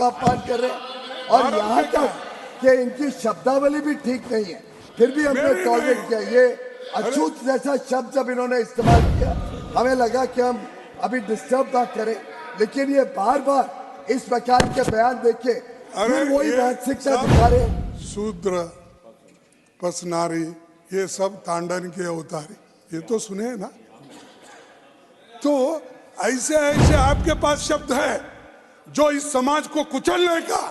का पान कर रहे हैं और यहाँ तक कि इनकी शब्दावली भी ठीक नहीं है, फिर भी हमने टॉलरेट किया। ये अछूत जैसा शब्द जब इन्होंने इस्तेमाल किया, हमें लगा कि हम अभी डिस्टर्ब ना करें, लेकिन ये बार बार इस प्रकार के बयान देके फिर वही मानसिकता दिखा रहे। शूद्र पसनारी ये सब तांडन के अवतारी, ये तो सुने हैं ना। तो ऐसे ऐसे आपके पास शब्द है जो इस समाज को कुचलने का,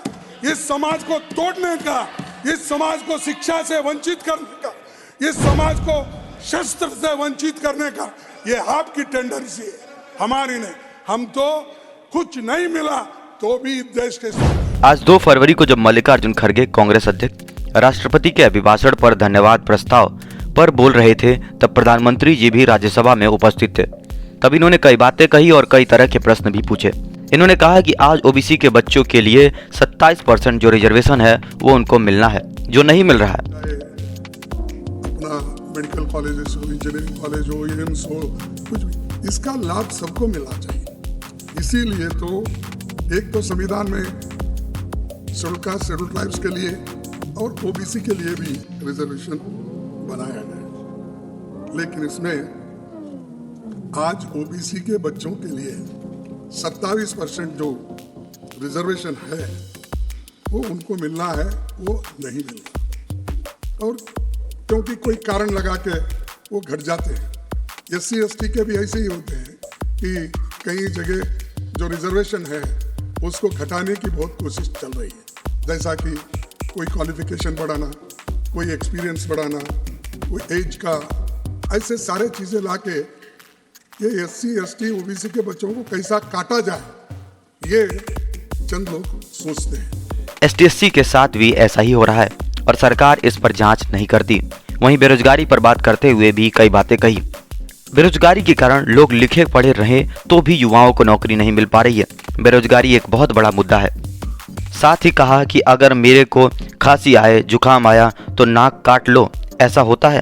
इस समाज को तोड़ने का, इस समाज को शिक्षा से वंचित करने का, इस समाज को शस्त्र से वंचित करने का, ये आपकी टेंडेंसी है, हमारी नहीं। हम तो कुछ नहीं मिला तो भी देश के साथ। आज 2 फरवरी को जब मल्लिकार्जुन खड़गे कांग्रेस अध्यक्ष राष्ट्रपति के अभिभाषण पर धन्यवाद प्रस्ताव पर बोल रहे थे, तब प्रधानमंत्री जी भी राज्यसभा में उपस्थित थे। तब इन्होंने कई बातें कही और कई तरह के प्रश्न भी पूछे। इन्होंने कहा कि आज ओबीसी के बच्चों के लिए 27% जो रिजर्वेशन है वो उनको मिलना है, जो नहीं मिल रहा है। अपना मेडिकल कॉलेज हो, इंजीनियरिंग कॉलेज हो, एम्स हो, कुछ भी, इसका लाभ सबको मिलना चाहिए। इसीलिए तो एक तो संविधान में शेड्यूल कास्ट शेड्यूल ट्राइब्स के लिए और ओबीसी के लिए भी रिजर्वेशन बनाया गया, लेकिन इसमें आज ओबीसी के बच्चों के लिए 27% जो रिजर्वेशन है वो उनको मिलना है, वो नहीं मिलना। और क्योंकि कोई कारण लगा के वो घट जाते हैं। SC ST के भी ऐसे ही होते हैं कि कई जगह जो रिजर्वेशन है उसको घटाने की बहुत कोशिश चल रही है, जैसा कि कोई क्वालिफिकेशन बढ़ाना, कोई एक्सपीरियंस बढ़ाना, कोई एज का, ऐसे सारे चीज़ें लाके ये SC ST OBC के बच्चों को कैसा काटा जाए, ये चंद लोग सोचते हैं। ST SC के साथ भी ऐसा ही हो रहा है और सरकार इस पर जांच नहीं करती। वहीं बेरोजगारी पर बात करते हुए भी कई बातें कही। बेरोजगारी के कारण लोग लिखे पढ़े रहे तो भी युवाओं को नौकरी नहीं मिल पा रही है। बेरोजगारी एक बहुत बड़ा मुद्दा है। साथ ही कहा कि अगर मेरे को खांसी आए, जुकाम आया तो नाक काट लो, ऐसा होता है?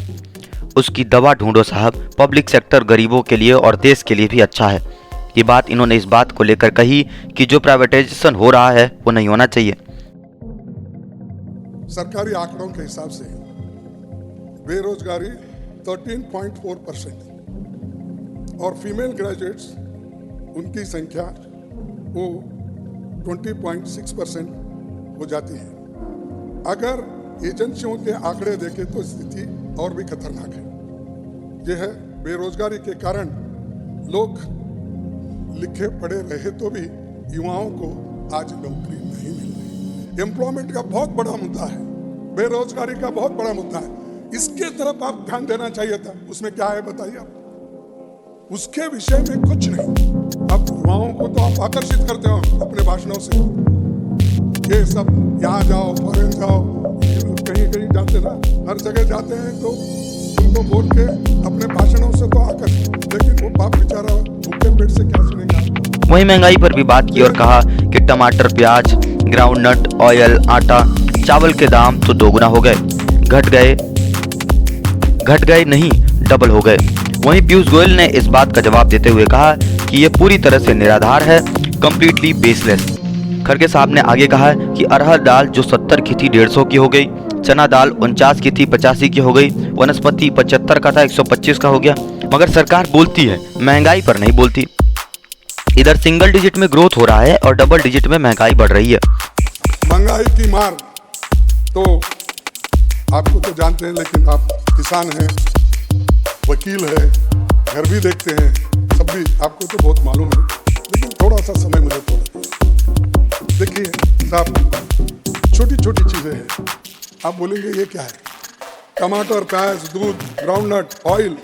उसकी दवा ढूंढो साहब। पब्लिक सेक्टर गरीबों के लिए और देश के लिए भी अच्छा है। ये बात इन्होंने इस बात को लेकर कही कि जो प्राइवेटाइजेशन हो रहा है वो नहीं होना चाहिए। सरकारी आंकड़ों के हिसाब से बेरोजगारी 13.4% और फीमेल ग्रेजुएट्स उनकी संख्या वो 20.6% हो जाती है। अगर एजेंसियों के आंकड़े देखें तो स्थिति और भी खतरनाक है। यह है बेरोजगारी के कारण लोग लिखे पढ़े रहे तो भी युवाओं को आज नौकरी नहीं मिल रही। एम्प्लॉयमेंट का बहुत बड़ा मुद्दा है, बेरोजगारी का बहुत बड़ा मुद्दा है। इसके तरफ आप ध्यान देना चाहिए था। उसमें क्या है बताइए आप? उसके विषय में कुछ नहीं। अब युवाओं को तो आप आकर्षित करते हो अपने भाषणों से, ये सब यहाँ जाओ, फॉरेन जाओ, कहीं कहीं जाते ना, हर जगह जाते हैं तो उनको बोल के अपने भाषणों से तो आकर्षित, लेकिन वो बाप बेचारा भूखे पेट से क्या सुनेगा। वहीं महंगाई पर भी बात की और कहा कि टमाटर, प्याज, ग्राउंडनट, ऑयल, आटा, चावल के दाम तो दोगुना हो गए, घट गए नहीं, डबल हो गए। वहीं पीयूष गोयल ने इस बात का जवाब देते हुए कहा कि ये पूरी तरह से निराधार है, कंप्लीटली बेसलेस। खड़गे साहब ने आगे कहा कि अरहर दाल जो 70 की थी 150 की हो गई, चना दाल 49 की थी 85 की हो गई, वनस्पति 75 का था 125 का हो गया। मगर सरकार बोलती है, महंगाई पर नहीं बोलती। इधर सिंगल डिजिट में ग्रोथ हो रहा है और डबल डिजिट में महंगाई बढ़ रही है। महंगाई की मार तो आपको तो जानते हैं, लेकिन आप किसान हैं, वकील है, घर भी देखते हैं, सब भी आपको तो बहुत मालूम है, लेकिन थोड़ा सा समय मुझे तो देखिए साहब, छोटी छोटी चीज़ें हैं। आप बोलेंगे ये क्या है? टमाटर, प्याज, दूध, ग्राउंडनट, ऑयल,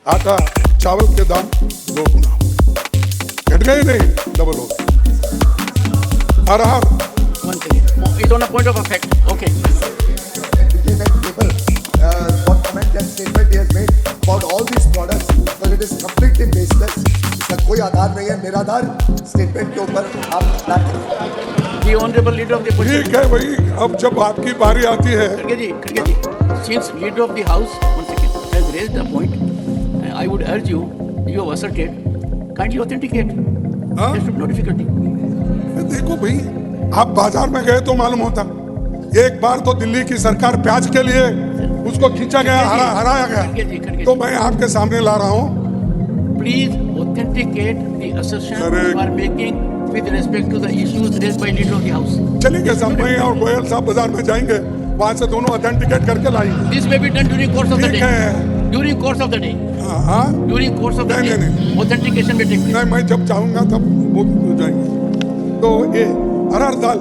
आटा, चावल के दाम 2 गुना घट गए नहीं, डबल हो गए। अरहर It's on a point of effect. Okay. What comment and statement he has made about all these products, but it is completely baseless. इसका कोई आधार नहीं है, निराधार स्टेटमेंट के ऊपर आप ना करें। The honorable leader of the opposition. ठीक है भाई, अब जब आपकी बारी आती है। खड़गे जी, since leader of the house, one second, has raised the point, I would urge you, you have asserted, kindly authenticate. हाँ? There should be no difficulty. देखो भाई, आप बाजार में गए तो मालूम होता। एक बार तो दिल्ली की सरकार प्याज के लिए उसको खींचा गया, हराया गया। तो मैं आपके सामने ला रहा हूँ। Please authenticate the assertions you are making with respect to the issues raised by leader of the house. चलेंगे साहब, मैं और गोयल साहब बाजार में जाएंगे, वहाँ से दोनों ऑथेंटिकेट करके लाएंगे। This may be done during course of the ठीक day. है। During course of the day. हाँ, During course of the नहीं, day. नहीं। Authentication may take place. नहीं, मैं जब चाहूंगा तब वो हो जाएंगे। तो ये अरहर दाल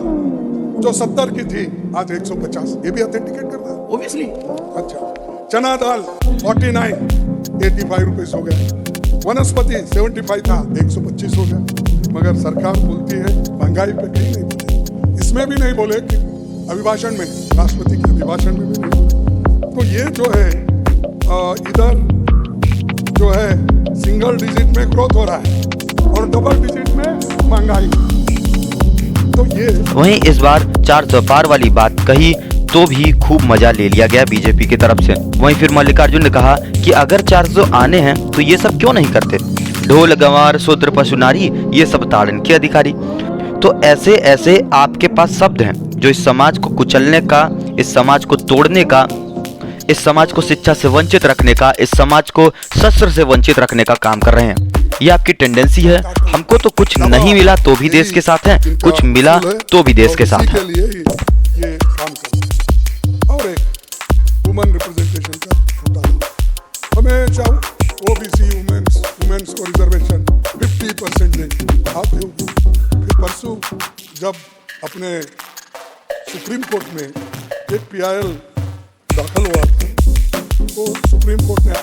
जो 70 की थी आज 150, ये भी ऑथेंटिकेट करना। Obviously. अच्छा, चना दाल 49, 85 रुपीस हो गया। वनस्पति 75 था, 125 हो गया। मगर सरकार बोलती है महंगाई पे कहीं नहीं बोले। इसमें भी नहीं बोले कि अभिभाषण में, राष्ट्रपति के अभिभाषण में भी नहीं बोले। तो ये जो है इधर जो है सिंगल डिजिट में ग्रोथ हो रहा है और डबल डिजिट में महंगाई। तो ये वहीं इस बार 400 पार वाली बात कही तो भी खूब मजा ले लिया गया बीजेपी की तरफ से। वहीं फिर मल्लिकार्जुन ने कहा कि अगर 400 आने हैं तो ये सब क्यों नहीं करते। ढोल गंवार शूद्र पशु नारी ये सब ताड़न के अधिकारी। तो ऐसे ऐसे आपके पास शब्द हैं जो इस समाज को कुचलने का, इस समाज को तोड़ने का, इस समाज को शिक्षा से वंचित रखने का, इस समाज को शस्त्र से वंचित रखने का काम कर रहे हैं। ये आपकी टेंडेंसी है। हमको तो कुछ नहीं मिला तो भी देश के साथ हैं, कुछ मिला तो भी देश के साथ हैं। ये काम करना और एक वुमेन रिप्रेजेंटेशन का होता हमेशा ओबीसी वुमेन्स को रिजर्वेशन 50% दें। आप फिर परसों जब अपने सुप्रीम कोर्ट में एक PIL दाखिल हुआ तो सुप्रीम कोर्ट ने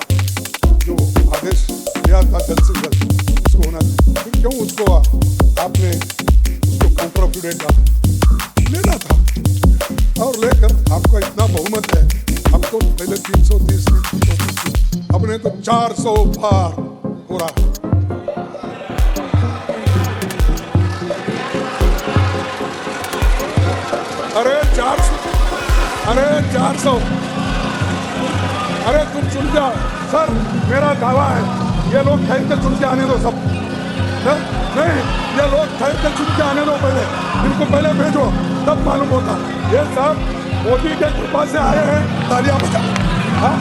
जो आदेश दिया था जल्द से जल्द उसको होना चाहिए। फिर क्यों उसको आपने उसको काउंटर ऑफ लेना था और लेकर आपका इतना बहुमत है। अब तो पहले 330 अब ने तो 400 पार हो रहा है। अरे 400 अरे तुम चुन जाओ सर, मेरा दावा है ये लोग ठहर के चुन के आने दो सब। नहीं, ये लोग ठहर के चुन के आने दो पहले, इनको पहले भेजो तब मालूम होता। ये सब मोदी के कृपा से आए हैं, तालियां बजा। हाँ,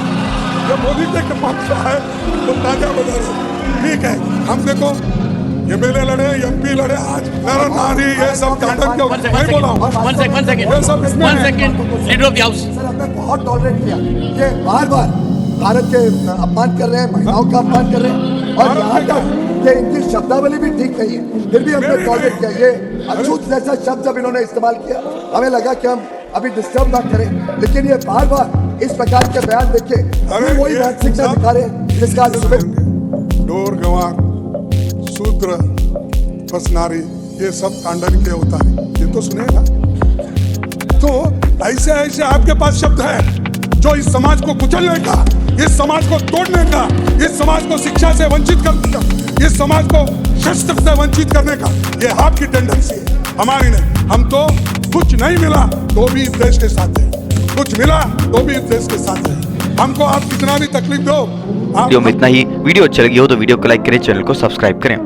ये मोदी के कृपा से आए तो तालियां बजा रहे। ठीक है, हम देखो MLA लड़े, MP लड़े, आज नर नारी ये सब कांडन के मैं बोला हूँ। One second. Leader of the house. Sir हमने बहुत टॉलरेट किया, ये बार बार भारत के अपमान कर रहे हैं, महिलाओं का अपमान कर रहे हैं और यहाँ तक कि इनकी शब्दावली भी ठीक नहीं है, फिर भी हमने टॉलरेट किया। ये अछूत जैसा शब्द जब इन्होंने इस्तेमाल किया हमें लगा कि हम अभी डिस्टर्ब ना करें, लेकिन ये बार बार इस प्रकार के बयान देखे वही मानसिकता दिखा रहे हैं जिसका डोर गंवार शूद्र पसनारी ये सब कांडन के होता है, ये तो सुनेगा। तो ऐसे ऐसे आपके पास शब्द है जो इस समाज को कुचलने का, इस समाज को तोड़ने का, इस समाज को शिक्षा से वंचित करने का, इस समाज को शस्त्र से वंचित करने का, ये आपकी टेंडेंसी है, हमारी नहीं। हम तो कुछ नहीं मिला तो भी इस देश के साथ है, कुछ मिला तो भी इस देश के साथ है। हमको आप कितना भी तकलीफ दो। वीडियो में इतना ही। वीडियो अच्छा लगी हो तो वीडियो को लाइक करें, चैनल को सब्सक्राइब करें।